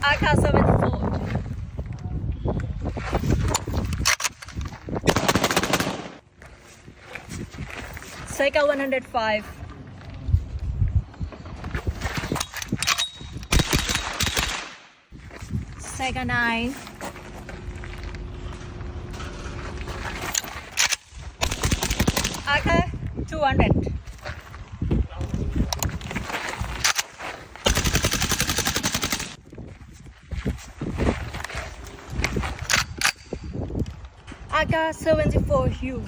AK-74. Saiga 105. Saiga 9. AK 200. AK 74 Hue.